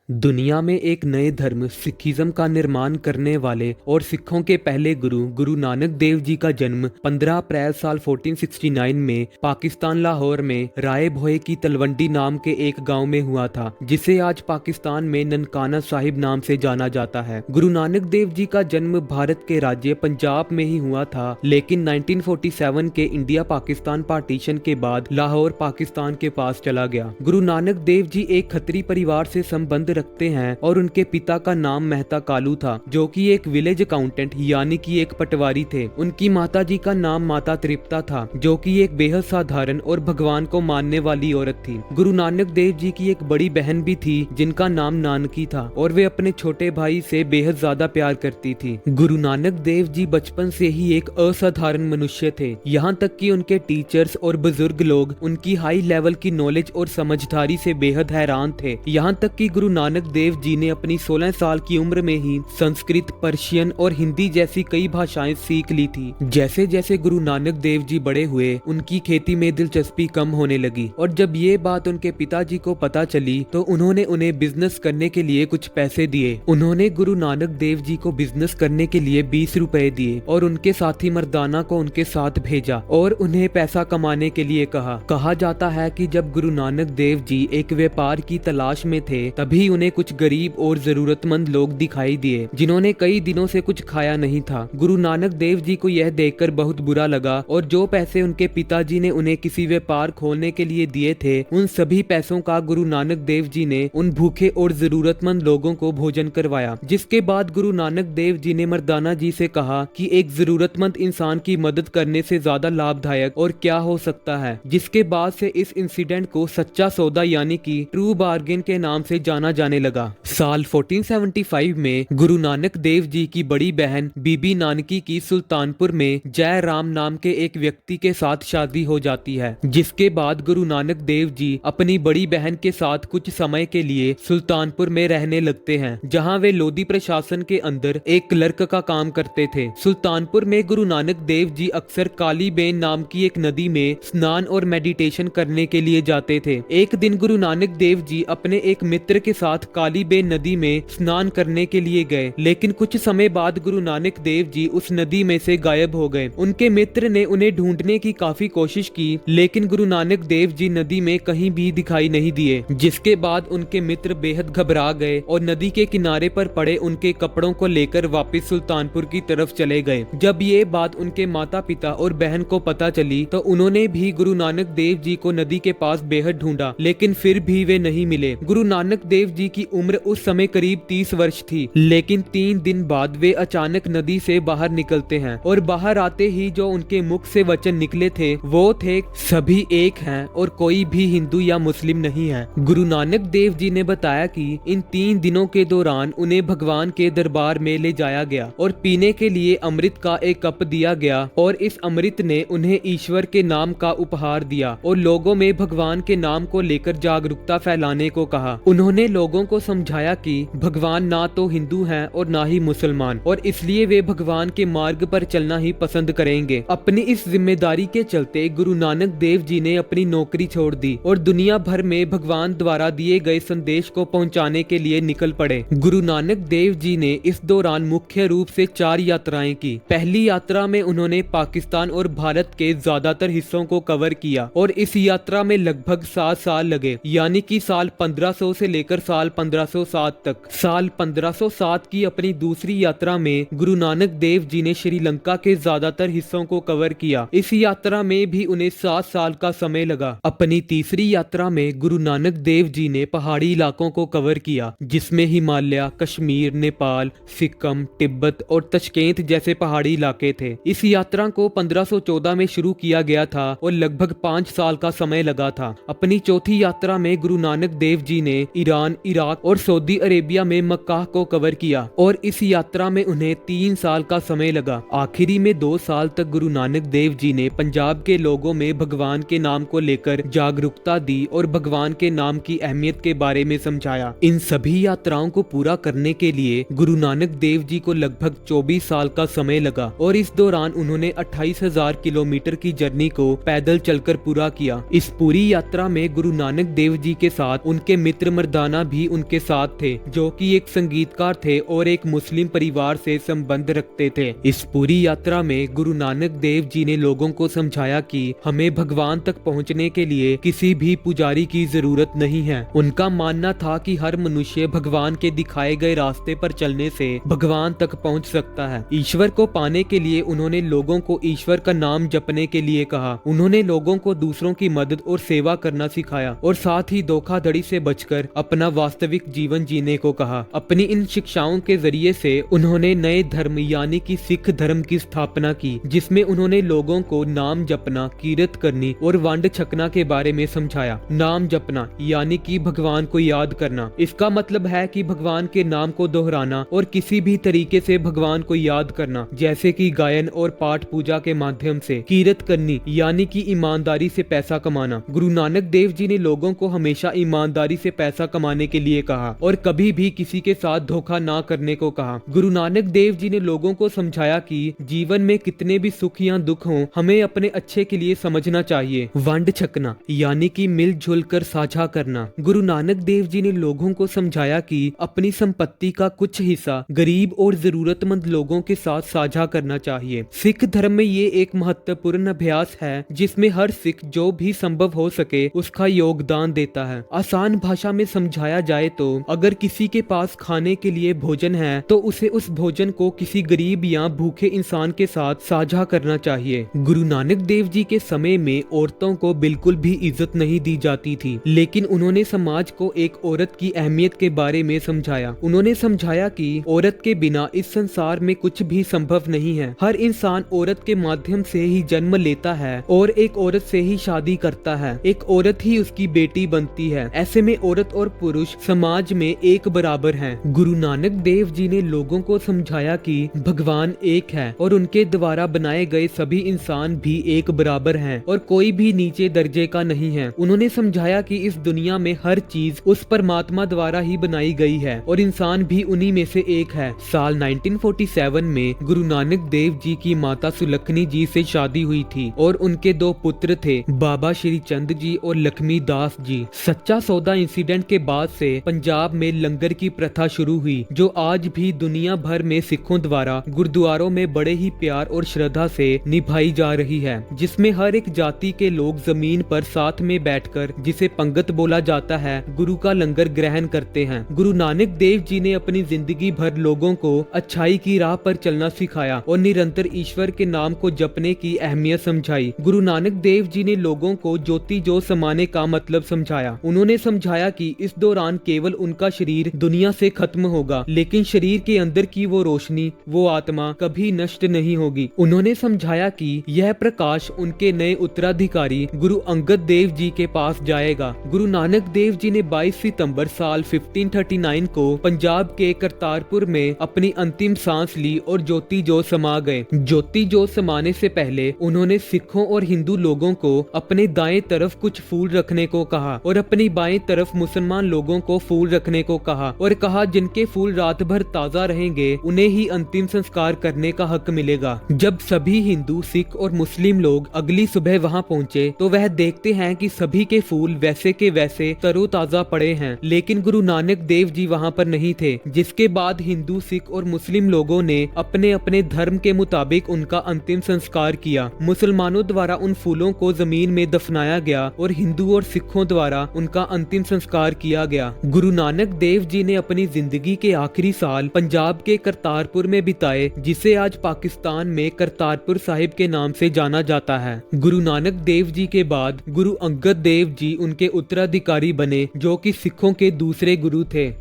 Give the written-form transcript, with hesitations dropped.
दुनिया में एक नए धर्म सिखिज्म का निर्माण करने वाले और सिखों के पहले गुरु गुरु नानक देव जी का जन्म 15 अप्रैल साल 1469 में पाकिस्तान लाहौर में राय भोए की तलवंडी नाम के एक गांव में हुआ था, जिसे आज पाकिस्तान में ननकाना साहिब नाम से जाना जाता है। गुरु नानक देव जी का जन्म भारत के राज्य पंजाब में ही हुआ था, लेकिन 1947 के इंडिया पाकिस्तान पार्टीशन के बाद लाहौर पाकिस्तान के पास चला गया। गुरु नानक देव जी एक खत्री परिवार से संबंध रखते हैं और उनके पिता का नाम मेहता कालू था, जो कि एक विलेज अकाउंटेंट यानी कि एक पटवारी थे। उनकी माता जी का नाम माता तृप्ता था, जो कि एक बेहद साधारण और भगवान को मानने वाली औरत थी। गुरु नानक देव जी की एक बड़ी बहन भी थी, जिनका नाम नानकी था, और वे अपने छोटे भाई से बेहद ज्यादा प्यार करती थी। गुरु नानक देव जी बचपन से ही एक असाधारण मनुष्य थे, यहाँ तक कि उनके टीचर्स और बुजुर्ग लोग उनकी हाई लेवल की नॉलेज और समझदारी से बेहद हैरान थे। यहाँ तक कि गुरु नानक देव जी ने अपनी 16 साल की उम्र में ही संस्कृत, पर्शियन और हिंदी जैसी कई भाषाएं सीख ली थी। जैसे जैसे गुरु नानक देव जी बड़े हुए, उनकी खेती में दिलचस्पी कम होने लगी, और जब ये बात उनके पिताजी को पता चली तो उन्होंने उन्हें बिजनेस करने के लिए कुछ पैसे दिए। उन्होंने गुरु नानक देव जी को बिजनेस करने के लिए 20 रुपए दिए और उनके साथी मर्दाना को उनके साथ भेजा और उन्हें पैसा कमाने के लिए कहा जाता है कि जब गुरु नानक देव जी एक व्यापार की तलाश में थे, तभी उन्हें कुछ गरीब और जरूरतमंद लोग दिखाई दिए, जिन्होंने कई दिनों से कुछ खाया नहीं था। गुरु नानक देव जी को यह देखकर बहुत बुरा लगा, और जो पैसे उनके पिताजी ने उन्हें किसी व्यापार खोलने के लिए दिए थे, उन सभी पैसों का गुरु नानक देव जी ने उन भूखे और जरूरतमंद लोगों को भोजन करवाया। जिसके बाद गुरु नानक देव जी ने मर्दाना जी से कहा कि एक जरूरतमंद इंसान की मदद करने से ज्यादा लाभदायक और क्या हो सकता है। जिसके बाद से इस इंसिडेंट को सच्चा सौदा यानी कि ट्रू बार्गेन के नाम से जाना जाने लगा। साल 1475 में गुरु नानक देव जी की बड़ी बहन बीबी नानकी की सुल्तानपुर में जय राम नाम के एक व्यक्ति के साथ शादी हो जाती है। जिसके बाद गुरु नानक देव जी अपनी बड़ी बहन के साथ कुछ समय के लिए सुल्तानपुर में रहने लगते हैं, जहां वे लोधी प्रशासन के अंदर एक क्लर्क का काम करते थे। सुल्तानपुर में गुरु नानक देव जी अक्सर काली बेन नाम की एक नदी में स्नान और मेडिटेशन करने के लिए जाते थे। एक दिन गुरु नानक देव जी अपने एक मित्र के साथ काली बेन नदी में स्नान करने के लिए गए, लेकिन कुछ समय बाद गुरु नानक देव जी उस नदी में से गायब हो गए। उनके मित्र ने उन्हें ढूंढने की काफी कोशिश की, लेकिन गुरु नानक देव जी नदी में कहीं भी दिखाई नहीं दिए। जिसके बाद उनके मित्र बेहद घबरा गए और नदी के किनारे पर पड़े उनके कपड़ों को लेकर वापस सुल्तानपुर की तरफ चले गए। जब ये बात उनके माता पिता और बहन को पता चली तो उन्होंने भी गुरु नानक देव जी को नदी के पास बेहद ढूंढा, लेकिन फिर भी वे नहीं मिले। गुरु नानक देव जी की उम्र उस समय करीब 30 वर्ष थी, लेकिन 3 दिन बाद वे अचानक नदी से बाहर निकलते हैं, और बाहर आते ही जो उनके मुख से वचन निकले थे वो थे, सभी एक हैं और कोई भी हिंदू या मुस्लिम नहीं है। गुरु नानक देव जी ने बताया कि इन 3 दिनों के दौरान उन्हें भगवान के दरबार में ले जाया गया और पीने के लिए अमृत का एक कप दिया गया, और इस अमृत ने उन्हें ईश्वर के नाम का उपहार दिया और लोगों में भगवान के नाम को लेकर जागरूकता फैलाने को कहा। उन्होंने लोगों को समझाया कि भगवान ना तो हिंदू हैं और ना ही मुसलमान, और इसलिए वे भगवान के मार्ग पर चलना ही पसंद करेंगे। अपनी इस जिम्मेदारी के चलते गुरु नानक देव जी ने अपनी नौकरी छोड़ दी और दुनिया भर में भगवान द्वारा दिए गए संदेश को पहुंचाने के लिए निकल पड़े। गुरु नानक देव जी ने इस दौरान मुख्य रूप से 4 यात्राएं की। पहली यात्रा में उन्होंने पाकिस्तान और भारत के ज्यादातर हिस्सों को कवर किया, और इस यात्रा में लगभग 7 साल लगे, यानी कि साल 1500 से लेकर साल 1507 तक। साल 1507 की अपनी दूसरी यात्रा में गुरु नानक देव जी ने श्रीलंका के ज्यादातर हिस्सों को कवर किया। इस यात्रा में भी उन्हें 7 साल का समय लगा। अपनी तीसरी यात्रा में गुरु नानक देव जी ने पहाड़ी इलाकों को कवर किया, जिसमें हिमालय, कश्मीर, नेपाल, सिक्किम, तिब्बत और तशकेंत जैसे पहाड़ी इलाके थे। इस यात्रा को 1514 में शुरू किया गया था और लगभग 5 साल का समय लगा था। अपनी चौथी यात्रा में गुरु नानक देव जी ने ईरान, इराक और सऊदी अरेबिया में मक्का को कवर किया, और इस यात्रा में उन्हें 3 साल का समय लगा। आखिरी में 2 साल तक गुरु नानक देव जी ने पंजाब के लोगों में भगवान के नाम को लेकर जागरूकता दी और भगवान के नाम की अहमियत के बारे में समझाया। इन सभी यात्राओं को पूरा करने के लिए गुरु नानक देव जी को लगभग 24 साल का समय लगा, और इस दौरान उन्होंने 28,000 किलोमीटर की जर्नी को पैदल चलकर पूरा किया। इस पूरी यात्रा में गुरु नानक देव जी के साथ उनके मित्र मर्दाना भी उनके साथ थे, जो कि एक संगीतकार थे और एक मुस्लिम परिवार से संबंध रखते थे। इस पूरी यात्रा में गुरु नानक देव जी ने लोगों को समझाया कि हमें भगवान तक पहुंचने के लिए किसी भी पुजारी की जरूरत नहीं है। उनका मानना था कि हर मनुष्य भगवान के दिखाए गए रास्ते पर चलने से भगवान तक पहुंच सकता है। ईश्वर को पाने के लिए उन्होंने लोगों को ईश्वर का नाम जपने के लिए कहा। उन्होंने लोगों को दूसरों की मदद और सेवा करना सिखाया और साथ ही धोखाधड़ी से बचकर अपना वास्तविक जीवन जीने को कहा। अपनी इन शिक्षाओं के जरिए से उन्होंने नए धर्म यानी कि सिख धर्म की स्थापना की, जिसमें उन्होंने लोगों को नाम जपना, कीरत करनी और वंड छकना के बारे में समझाया। नाम जपना यानी कि भगवान को याद करना। इसका मतलब है कि भगवान के नाम को दोहराना और किसी भी तरीके से भगवान को याद करना, जैसे कि गायन और पाठ पूजा के माध्यम से। कीरत करनी यानी कि ईमानदारी से पैसा कमाना। गुरु नानक देव जी ने लोगों को हमेशा ईमानदारी से पैसा कमाने के लिए कहा और कभी भी किसी के साथ धोखा ना करने को कहा। गुरु नानक देव जी ने लोगों को समझाया कि जीवन में कितने भी सुख या दुख हों, हमें अपने अच्छे के लिए समझना चाहिए। वंड छकना यानी कि मिलजुल कर साझा करना। गुरु नानक देव जी ने लोगों को समझाया कि अपनी संपत्ति का कुछ हिस्सा गरीब और जरूरतमंद लोगों के साथ साझा करना चाहिए। सिख धर्म में ये एक महत्वपूर्ण अभ्यास है जिसमें हर सिख जो भी संभव हो सके उसका योगदान देता है। आसान भाषा में समझाया जाए तो अगर किसी के पास खाने के लिए भोजन है तो उसे उस भोजन को किसी गरीब या भूखे इंसान के साथ साझा करना चाहिए। गुरु नानक देव जी के समय में औरतों को बिल्कुल भी इज्जत नहीं दी जाती थी, लेकिन उन्होंने समाज को एक औरत की अहमियत के बारे में समझाया। उन्होंने समझाया कि औरत के बिना इस संसार में कुछ भी संभव नहीं है। हर इंसान औरत के माध्यम से ही जन्म लेता है और एक औरत से ही शादी करता है। एक औरत ही उसकी बेटी बनती है। ऐसे में औरत और पुरुष समाज में एक बराबर हैं। गुरु नानक देव जी ने लोगों को समझाया कि भगवान एक है और उनके द्वारा बनाए गए सभी इंसान भी एक बराबर हैं और कोई भी नीचे दर्जे का नहीं है। उन्होंने समझाया कि इस दुनिया में हर चीज उस परमात्मा द्वारा ही बनाई गई है और इंसान भी उन्हीं में से एक है। साल 1947 में गुरु नानक देव जी की माता सुलखनी जी से शादी हुई थी और उनके 2 पुत्र थे, बाबा श्री चंद जी और लक्ष्मी दास जी। सच्चा सौदा इंसिडेंट के बाद से पंजाब में लंगर की प्रथा शुरू हुई, जो आज भी दुनिया भर में सिखों द्वारा गुरुद्वारों में बड़े ही प्यार और श्रद्धा से निभाई जा रही है, जिसमें हर एक जाति के लोग जमीन पर साथ में बैठकर, जिसे पंगत बोला जाता है, गुरु का लंगर ग्रहण करते हैं। गुरु नानक देव जी ने अपनी जिंदगी भर लोगों को अच्छाई की राह पर चलना सिखाया और निरंतर ईश्वर के नाम को जपने की अहमियत समझाई। गुरु नानक देव जी ने लोगों को ज्योति जो समाने का मतलब समझाया। उन्होंने समझाया कि इस दौरान केवल उनका शरीर दुनिया से खत्म होगा, लेकिन शरीर के अंदर की वो रोशनी, वो आत्मा कभी नष्ट नहीं होगी। उन्होंने समझाया कि यह प्रकाश उनके नए उत्तराधिकारी गुरु अंगद देव जी के पास जाएगा। गुरु नानक देव जी ने 22 सितंबर साल 1539 को पंजाब के करतारपुर में अपनी अंतिम सांस ली और ज्योति जो समा गए। ज्योति जो समाने से पहले उन्होंने सिखों और हिंदू लोगों को अपने दाएं तरफ कुछ फूल रखने को कहा और अपनी बाएं तरफ मुसलमान लोगों को फूल रखने को कहा और कहा जिनके फूल रात भर ताजा रहेंगे उन्हें ही अंतिम संस्कार करने का हक मिलेगा। जब सभी हिंदू, सिख और मुस्लिम लोग अगली सुबह वहां पहुंचे तो वह देखते हैं कि सभी के फूल वैसे के वैसे तरोताजा पड़े हैं, लेकिन गुरु नानक देव जी वहां पर नहीं थे। जिसके बाद हिंदू, सिख और मुस्लिम लोगों ने अपने अपने धर्म के मुताबिक उनका अंतिम संस्कार किया। मुसलमानों द्वारा उन फूलों को जमीन में दफनाया गया और हिंदू और सिखों द्वारा उनका अंतिम संस्कार किया गया। गुरु नानक देव जी ने अपनी जिंदगी के आखिरी साल पंजाब के करतारपुर में बिताए, जिसे आज पाकिस्तान में करतारपुर साहिब के नाम से जाना जाता है। गुरु नानक देव जी के बाद गुरु अंगद देव जी उनके उत्तराधिकारी बने, जो कि सिखों के दूसरे गुरु थे।